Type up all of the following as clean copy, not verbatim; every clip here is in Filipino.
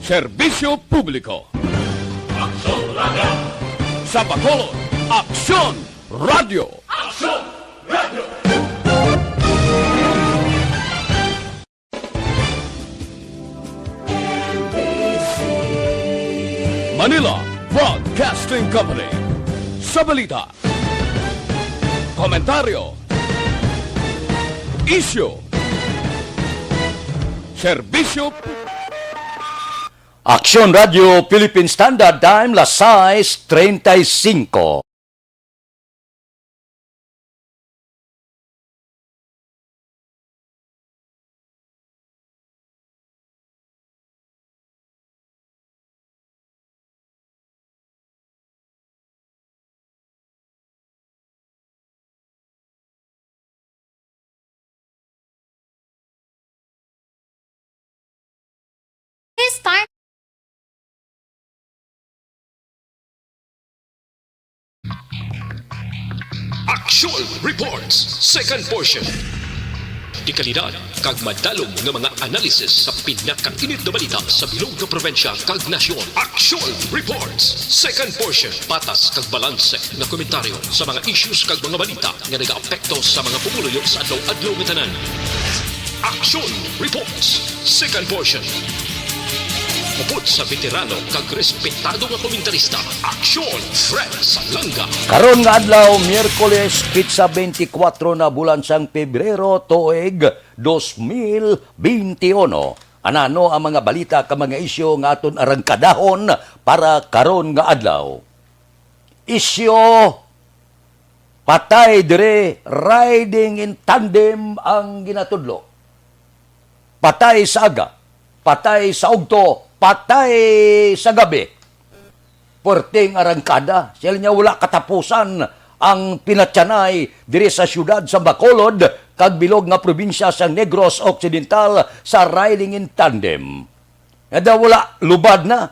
Serbisyo Publiko. Aksyon Radio! Sa Bacolod, Aksyon Radio. Aksyon Radio! Manila Broadcasting Company. Sa balita, komentaryo, isyu, serbisyo. Aksyon Radio Philippine Standard Time, las 6:35. This time, Actual Reports, second portion. Di kalidad, kag madalong ng mga analisis sa pinakainit na balita sa bilog na probensya kag nasyon. Actual Reports, second portion. Patas kag balanse na komentaryo sa mga issues kag mga balita nga nag-aapekto sa mga pumuluyo sa adlaw-adlaw nga tanan. Action Reports, second portion. Upod sa veterano kag respetado nga komentarista, Aksyon Fred Salanga. Karon nga adlaw, Miyerkules, pitsa 24 na bulan sang Pebrero, tuig 2021. Anano ang mga balita ka mga isyo nga aton arangkadahon para karon nga adlaw. Isyo, patay dire, riding in tandem ang ginatudlo. Patay sa aga, patay sa ugto, patay sa gabi. Puerteng arangkada, sila niya wala katapusan ang pinatyanay diri sa syudad sa Bacolod kag bilog nga probinsya sa Negros Occidental sa riding in tandem. Nga daw wala lubad na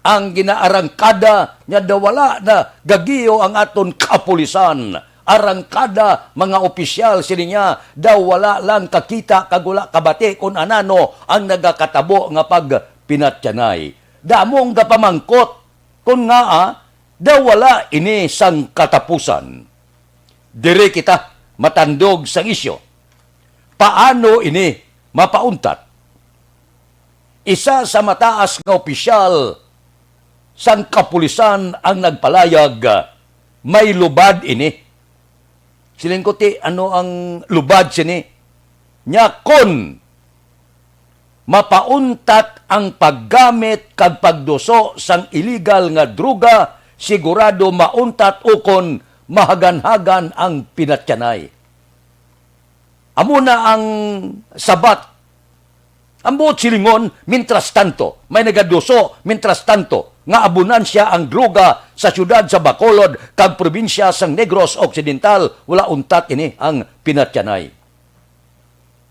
ang ginaarangkada, nga daw wala na gagiyo ang aton kapulisan. Arangkada mga opisyal sila niya daw wala lang kakita kag wala kabati kung anano ang nagakatabo nga pag pinatyanay. Damong gapamangkot kung nga daw wala ini sang katapusan. Dire kita matandog sang isyo. Paano ini mapauntat? Isa sa mataas nga opisyal sang kapulisan ang nagpalayag, may lubad ini. Siling ko ti, ano ang lubad sini? Nya kon mapauntat ang paggamit kag pagduso sang illegal nga druga, sigurado mauntat ukon mahagan-hagan ang pinatyanay. Amo na ang sabat. Ang buot silingon, mintras tanto, may nagaduso, mintras tanto, nga abunan siya ang druga sa syudad sa Bacolod kag probinsya sang Negros Occidental, wala untat ini ang pinatyanay.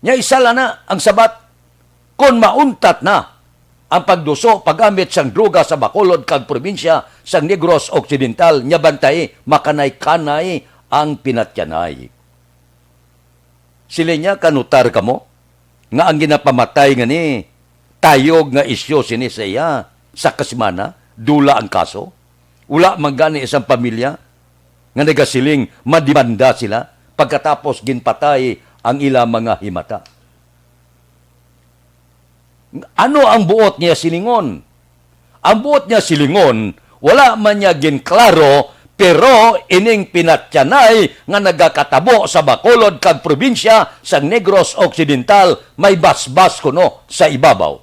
Nya isa lang na ang sabat, kung mauntat na ang pagduso, paggamit sang druga sa Bacolod kag probinsya sang Negros Occidental, nya bantay, makanay-kanay ang pinatyanay. Sila niya kanutar kamo, nga ang ginapamatay nga ni, tayog nga isyo sini sa iya, sa kasimana, dula ang kaso. Wala manggani isang pamilya nga nagasiling madimanda sila pagkatapos ginpatay ang ila mga himata. Ano ang buot niya silingon? Ang buot niya silingon, wala man niya ginklaro, pero ining pinatyanay nga nagakatabo sa Bacolod kag probinsya sa Negros Occidental, may basbas kuno sa ibabaw.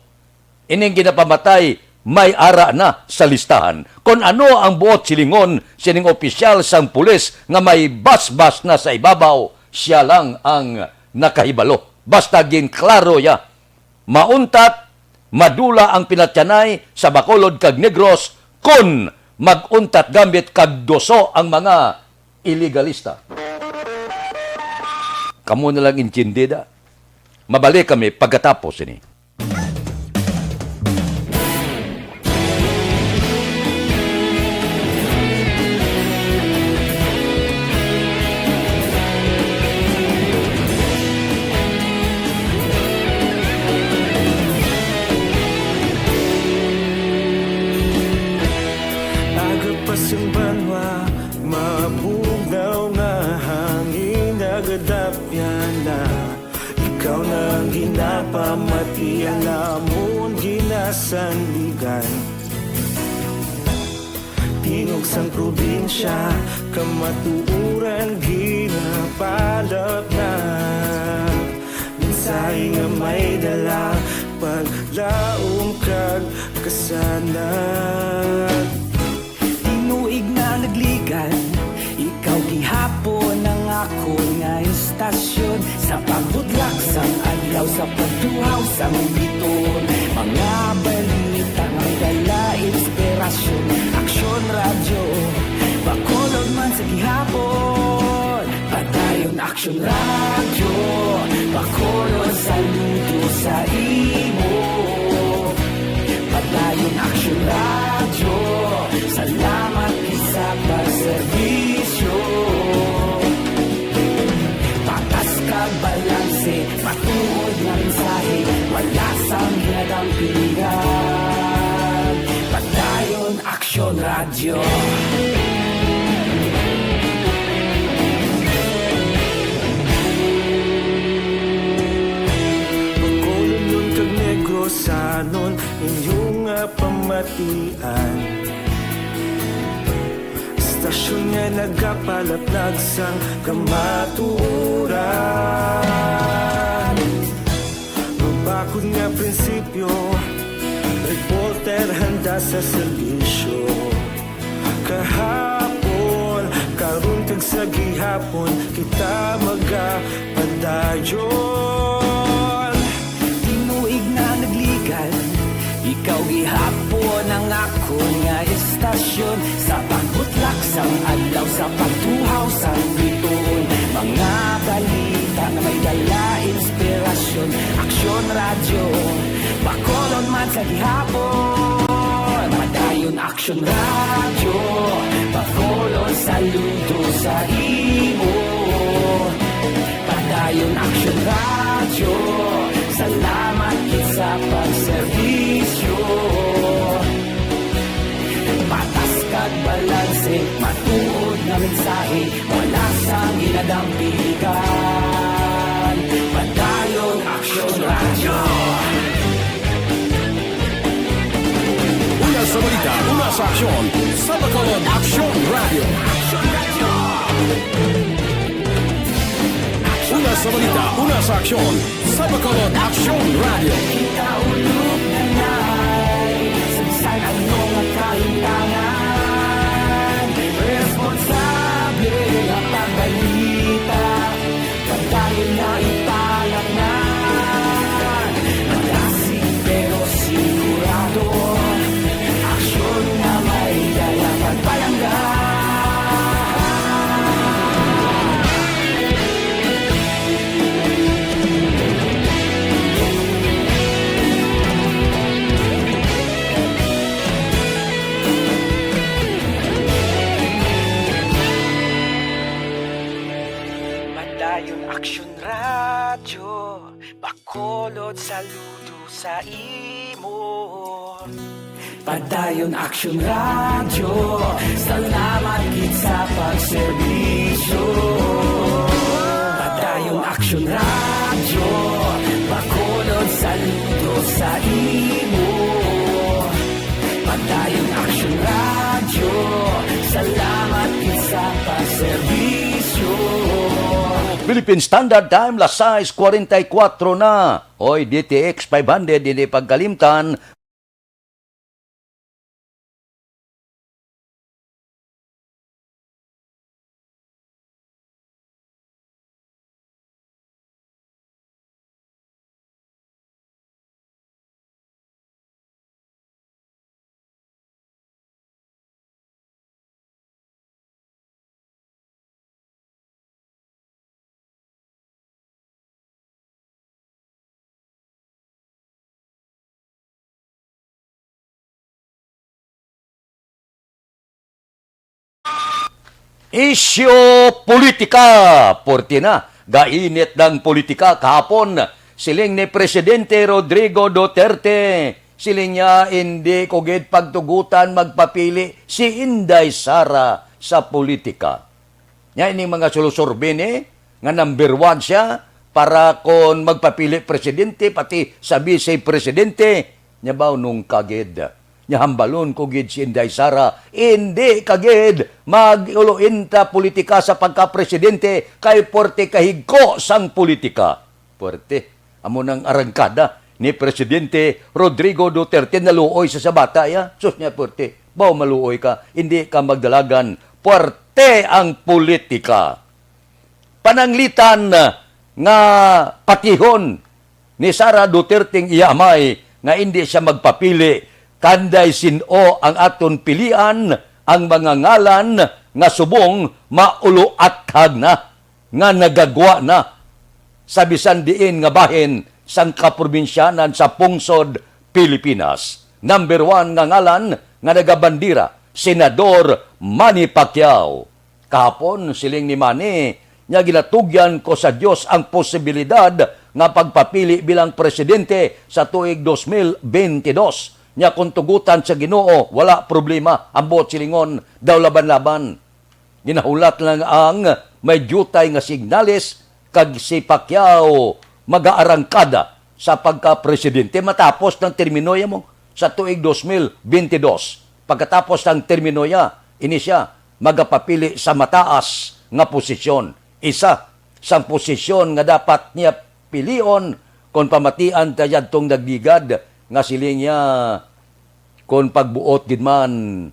Ining ginapamatay, may ara na sa listahan. Kung ano ang buot silingon sining opisyal sang pulis nga may basbas na sa ibabaw, siya lang ang nakahibalo. Basta ginklaro ya, mauntat, madula ang pinatyanay sa Bacolod kag Negros kun maguntat gambit kag doso ang mga illegalista. Kamu na lang intindida. Mabalik kami pagkatapos ini. amon ginasandigan. Tingog sang probinsya, kamatuuran ginapalap na. Minsay nga may dala, paglaom kag kasanag. Tinuig na nagligan, ikaw gihapon ang ako nga istasyon. Sa pagbudlak sang adlaw, sa pagtuhaw sang biton. Mga balita nga dala inspirasyon. Aksyon radyo, bakolod man sa gihapon. Padayon aksyon radyo, bakolod saludo sa imo. Padayon aksyon radyo, salamat sa pagserbisyo. Patas kag balanse, matuod nga mensahe, wala sang hinadang pilihan. Padayon aksyon radyo. Pagkulong nun kag negrosanon, inyong nga pamatian. Istasyon nga nagapalaplag sang kamatuuran. Mabakod nga prinsipyo, reporter handa sa serbisyo. Kahapon, karun kag sa gihapon, kita magapadayon. Tinuig na nagligan, ikaw gihapon ang ako nga istasyon. Sa pagbutlak sang adlaw, sa pagtuhaw sang biton. Mga balita na may dala inspirasyon. Aksyon radyo, bakolon man sa gihapon. Padayon aksyon radyo, bakolon saludo sa imo. Padayon aksyon radyo, salamat sa pagserbisyo. Patas kag balanse, matuod na mensahe, wala sang ginadampigan. Padayon aksyon radyo. Una sa balita, una sa aksyon. Sa Bacolod Aksyon Radio. Una sa balita, una sa aksyon. Sa Bacolod Aksyon Radio. Kaulog na na'y sagsay ang mga kahintangan. Responsable ang pagbalita, pagdayon na ipalak na. Malasig pero sigurado, aksyon na may dala pagpalanggan. Padayon aksyon radyo, bakolod saludo sa imo. Padayon aksyon radyo, salamat gid sa pagserbisyo. Padayon aksyon radyo, bakolod saludo sa imo. Padayon aksyon radyo, salamat gid sa pagserbisyo. Philippine Standard Time, las 6:44 na. Oy, DTX 500, hindi pagkalimtan. Isyo politika. Porti na, gainit ng politika kahapon. Siling ni Presidente Rodrigo Duterte. Siling niya hindi kugid pagtugutan magpapili si Inday Sara sa politika. Nya ini mga sulusurbin nga number 1 siya para kon magpapili presidente, pati sa vice-presidente, nya ba nung kagid. Nya hambalon ko gid si Inday Sara, hindi kagid mag-ulointa politika sa pagka-presidente kay porte kahigko sang politika. Porte, amo nang arangkada ni Presidente Rodrigo Duterte naluoy sa sabata, ya? Sus niya, porte, baw maluoy ka, hindi ka magdalagan, porte ang politika. Pananglitan nga patihon ni Sara Duterte iyamay nga hindi siya magpapili kanday sino ang aton pilian ang mga ngalan nga subong mauluathag na nga nagagwa na sa bisan diin nga bahin sang kaprobinsyanan sa pungsod Pilipinas. Number 1 nga ngalan nga nagabandira, Senador Manny Pacquiao. Kahapon siling ni Manny nya ginatugyan ko sa Dios ang posibilidad nga pagpapili bilang presidente sa tuig 2022. Nya kung tugutan sa Ginoo, wala problema. Ambot silingon daw laban-laban. Ginahulat lang ang may jutay nga signales kag si Pacquiao mag-aarangkada sa pagka-presidente matapos ng terminoya mo sa tuig 2022. Pagkatapos ng terminoya, ini siya magapapili sa mataas nga posisyon. Isa sang posisyon nga dapat niya pilion kung pamatian tayo tong nagligad nga siling niya kung pagbuot gid man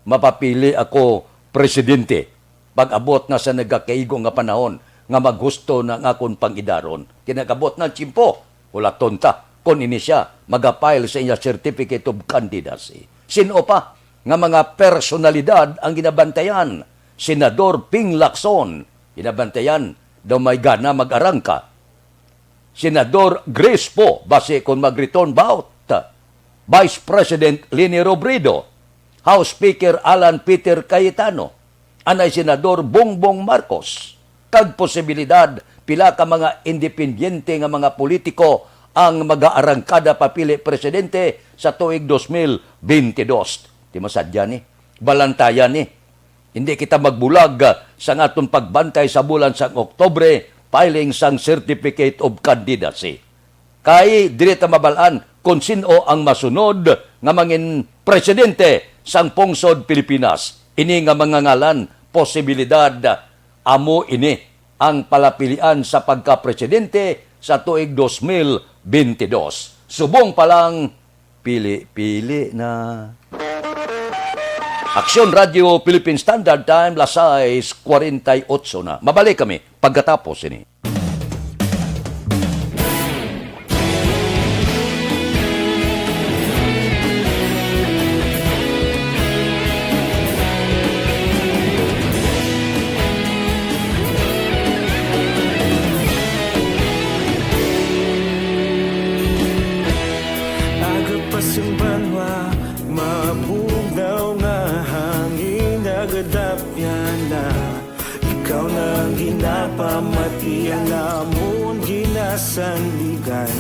mapapili ako presidente. Pag-abot na sa nagkakaigo nga panahon nga maghusto na nga akong pangidaron. Kinagabot ng tsimpo, wala tonta, kung ini siya mag-file sa iya certificate of candidacy. Sino pa nga mga personalidad ang ginabantayan? Senador Ping Lacson, ginabantayan daw may gana mag-arangka. Senador Grace Po, base kung mag-return bout. Vice President Leni Robredo, House Speaker Alan Peter Cayetano, anay Senador Bongbong Marcos. Kag posibilidad, pila ka mga independyente nga mga politiko ang mag-aarangkada papili presidente sa tuig 2022. Di masadya ni, balantayan ni. Hindi kita magbulag sa aton pagbantay sa bulan sang Oktobre, filing sang Certificate of Candidacy. Kay direta mabalaan kung sino ang masunod nga mangin presidente sang pungsod Pilipinas. Ini nga mga ngalan, posibilidad, amo ini ang palapilian sa pagka-presidente sa tuig 2022. Subong pa lang, pili-pili na. Aksyon Radio Philippine Standard Time, lasay 48 na. Mabalik kami pagkatapos ini. Agapasang banwa, mabugaw nga hangin, agadapyan na. Ikaw nang ginapamatian, namon ginasandigan.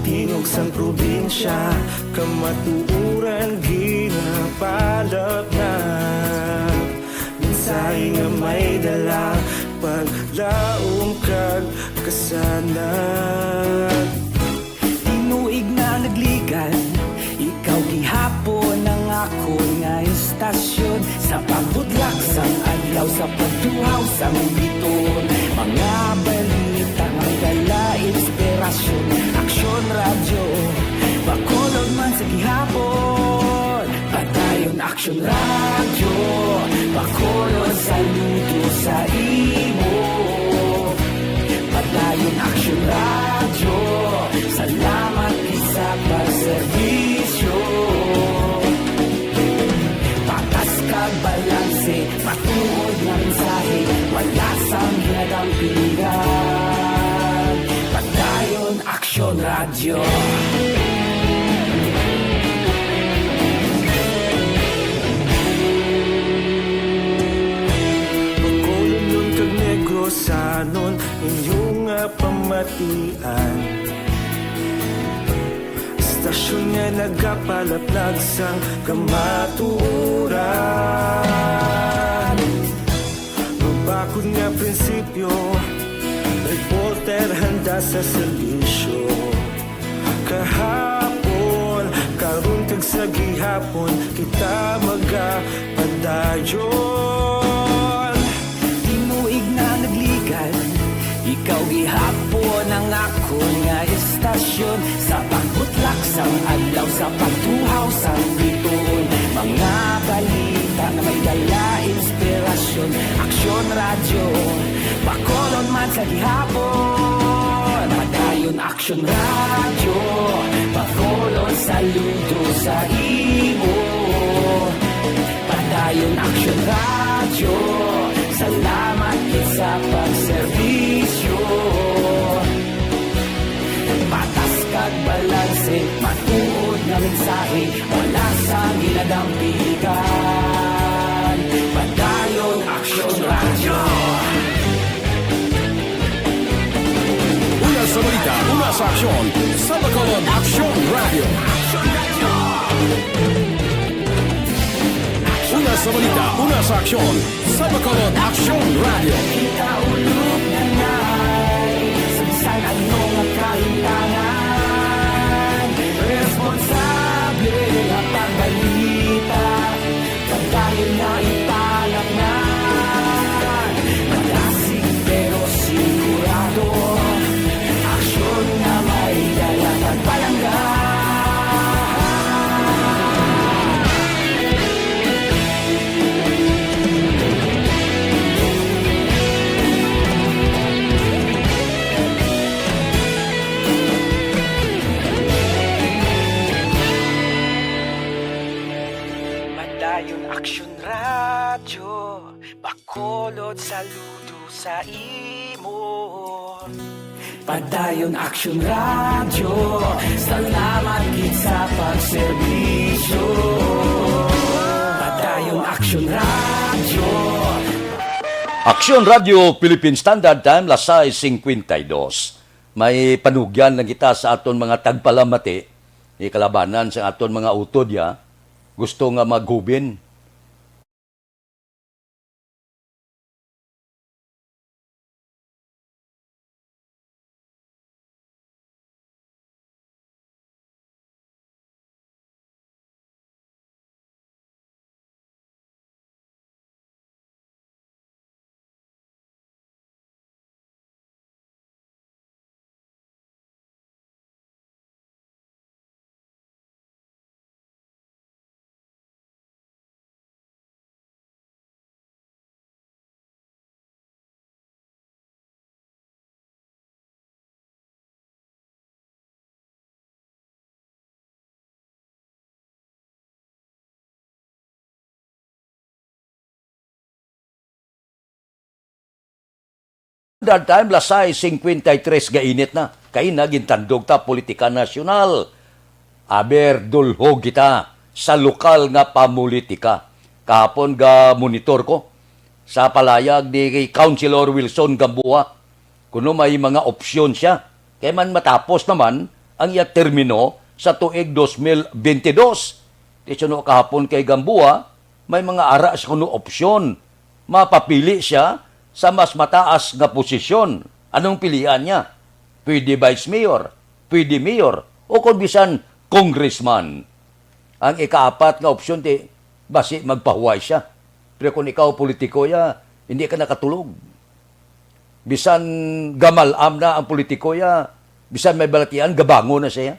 Tinog sang probinsya, kamatuuran ginapalap na. Minsay nga may dala, paglaong kag kasanan. Tinuig na nagligan, ikaw gihapon ang ako nga istasyon. Sa pagbudlak sang adlaw, sa pagduhaw sang biton, mga balita nga dala inspirasyon. Aksyon radyo, bakolog man sa gihapon. Patayon aksyon radyo, bakolog sa luto sa imo. Patayon aksyon radyo, salamat sa pagserbisyo. Patas kag balanse, matuod na mensahe, wala sang hinagang pilihan. Patayon aksyon radyo. Pagkulong nun kag negrosanon, inyong pamatian. Stasyon nga nagapalaplag sang kamaturan. Mabakod nga prinsipyo, sa servisyo. Kahapon, karon kag sa gihapon, kita magapadayon. Tinuig na nagligan, ikaw gihapon ang ako nga istasyon. Sa pagbutlak sang adlaw, sa pagtuhaw sang bituon, mga balita na may dala inspirasyon. Aksyon radyo, Bacolod man sa gihapon. Padayon Aksyon radyo, Bacolod saludo sa imo. Padayon Aksyon radyo, salamat gid sa pagserbisyo. Patas kag balanse, matuod nga mensahe, wala sa ginadampikan. Padayon Aksyon radyo. Una sa balita, una sa aksyon, sa Bacolod Aksyon Radio. Una sa balita, una sa aksyon, sa Bacolod Aksyon Radio. Kita ulog na ngay, saan ano nga kahintangan. Responsable nga pagbalita, pagdayon na ipalaknan. Malasig pero sigurado, aksyon na may dala pagpalanggan. Padayon Aksyon radyo, Bacolod saludo sa imo. Padayon Aksyon radyo, salamat gid sa pagserbisyo. Padayon Aksyon radyo. Aksyon Radio Philippine Standard Time, lasay 52. May panugyan lang kita sa aton mga tagpalamati, ikalabanan sa aton mga utod ya. Gusto nga maghubin. That time, lasay 53 gainit na. Kay nagintandog ta politika nasyonal. Aber dulhog kita sa lokal nga pamulitika. Kahapon ga monitor ko sa palayag ni Councilor Wilson Gamboa. Kuno may mga opsyon siya. Kaya man matapos naman ang iya termino sa tuig 2022. Tisuno kahapon kay Gamboa, may mga ara sa kuno opsyon. Mapapili siya sa mas mataas nga posisyon. Anong pilihan niya? Pwede vice mayor, pwede mayor, o kung bisan congressman. Ang ikaapat nga opsyon, basi magpahuway siya. Pero kung ikaw politiko ya, hindi ka nakatulog. Bisan gamalam na ang politiko ya, bisan may balatian, gabango na siya.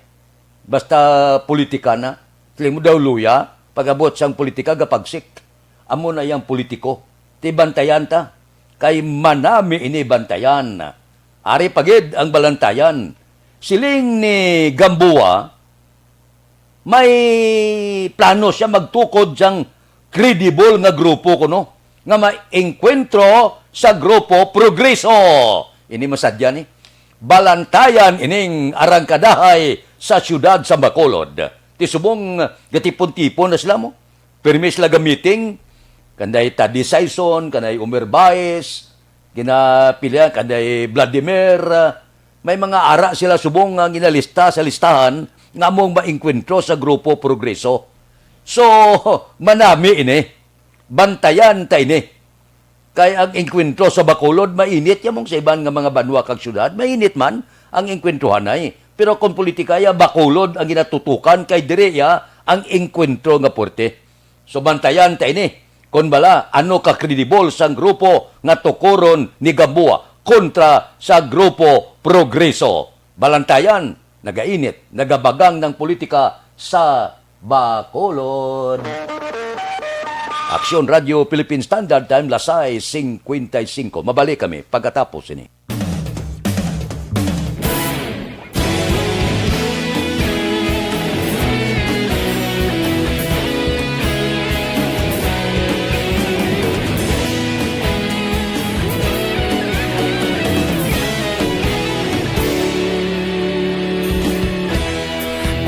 Basta politika na. Tiling mo daw luya, pag-abot siyang politika, gapagsik. Amo na yung politiko. Bantayan ta. Kay manami ini bantayan. Ari pagid ang balantayan. Siling ni Gamboa, may plano siya magtukod siyang credible nga grupo kuno nga maengkwentro sa grupo Progreso. Ini masadya ni. Balantayan ining arangkadahay sa siyudad sa Bacolod. Tisubong gatipon-tipon na sila mo. Permis laga meeting. Kanday Tadi Saison, kanday Umer Baez, ginapilihan, kanday Vladimir. May mga ara sila subong nga ginalista sa listahan nga mong maengkwentro sa grupo Progreso. So, manami ini. Bantayan ta ini. Kaya ang engkwentro sa Bacolod, mainit. Yung sa iban nga mga banwa kag syudad, mainit man. ang inkwentuhan ay. Pero kung politikaya, bakulod ang ginatutukan kay direya ang inkwentro nga porte. So bantayan tayo ni, kung bala, ano ka kredible sang grupo nga tukuron ni Gamboa kontra sa grupo Progreso. Balantayan, nagainit, nagabagang ng politika sa Bacolod. Aksyon Radio Philippine Standard Time, Lasay 55. Mabalik kami pagkatapos ini.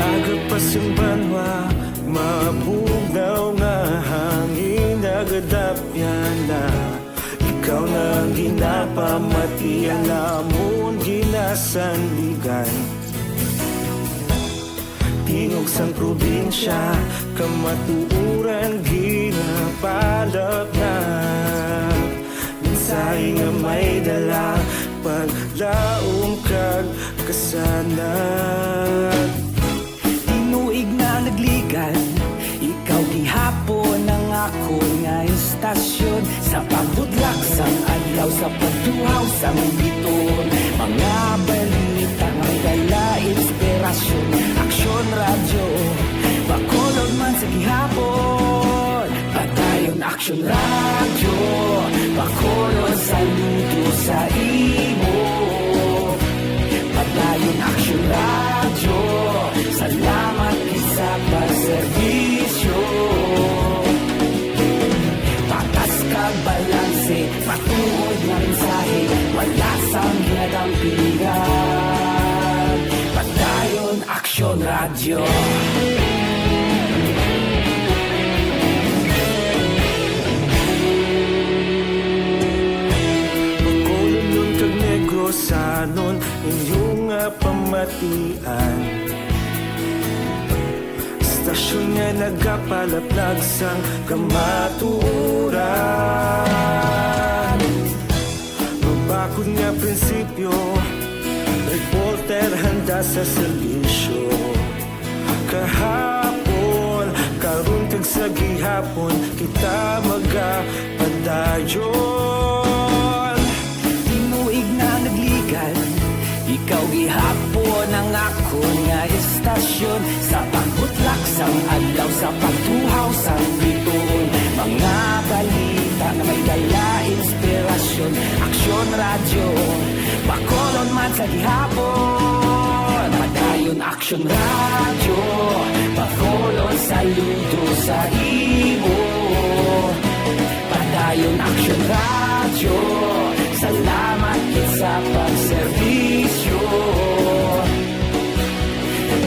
Aga pa simbanwa, mabugaw nga hangin nagadapyan na. Ikaw na ang ginapamatian namon ginasandigan. Tingog sang probinsya, kamatuuran ginapalap na. Minsay nga may dala, paglaom kag kasanan. Tinuig na nagligan, ikaw gihapon ang ako nga istasyon. Sa pagbutlak sang adlaw, sa pagduhaw sang biton. Mga balita may dala inspirasyon. Aksyon radyo, Bacolod man sa gihapon. Patayon aksyon radyo, Bacolod saludo sa imo. Patayon aksyon radyo, salamat sa pagserbisyo. Patas kag balanse, patuod na mensahe, wala sang ginadampigan. Patayon aksyon radyo. Bacolod nun kag Negrosanon, inyong nga pamatian. Stasyon nga nagapalaplag sang kamatuuran. Mabakod nga prinsipyo, reporter handa sa serbisyo. Kahapon, karon kag sa gihapon, kita magapadayon. Tinuig na nagligan, ikaw gihapon ang ako nga istasyon. Sa pagbutlak sang adlaw, sa pagtuhaw sang biton. Mga balita na may dala inspirasyon. Aksyon radyo, Bacolod man sa gihapon. Padayon aksyon radyo, Bacolod saludo sa imo. Padayon aksyon radyo, salamat sa pagserbisyo.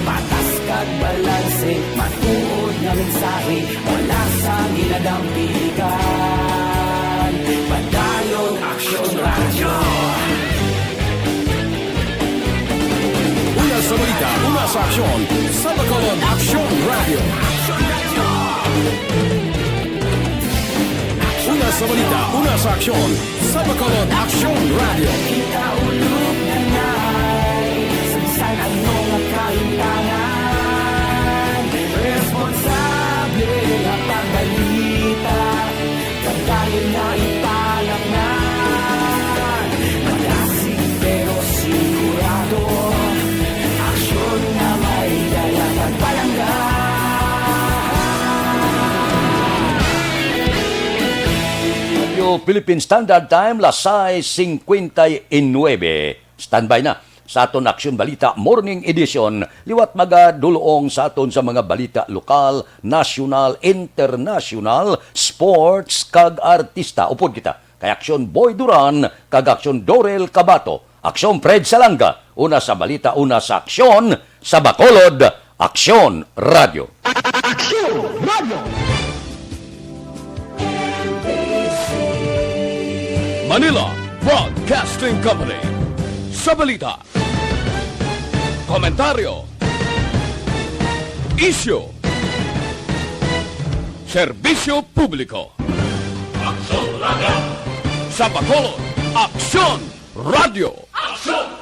Patas kag balanse, matuod na mensahe, wala sa ginadampigan. Padayon aksyon radyo. Una sa balita, una sa aksyon, sa Bacolod Aksyon Radio. Una sa balita, una sa aksyon, sa Bacolod Aksyon Radio. Kita ulog na ngay, sansan ang mga kaintangan. Responsable na pagbalita, kagayon na ipalaknan. Magasig pero sigurado, aksyon na may dala pagpalanggan. Philippine Standard Time, Lasay 59. Standby na sa aton Aksyon Balita Morning Edition. Liwat magadulong sa aton sa mga balita lokal, national, international, sports, kag artista. Upod kita kay Aksyon Boy Duran, kag Aksyon Dorel Cabato, Aksyon Fred Salanga. Una sa balita, una sa aksyon, sa Bacolod, Aksyon Radio. Manila Broadcasting Company. Sa balita, komentaryo, isyu, serbisyo publiko. Aksyon Radio! Sa Bacolod, Aksyon Radio. Aksyon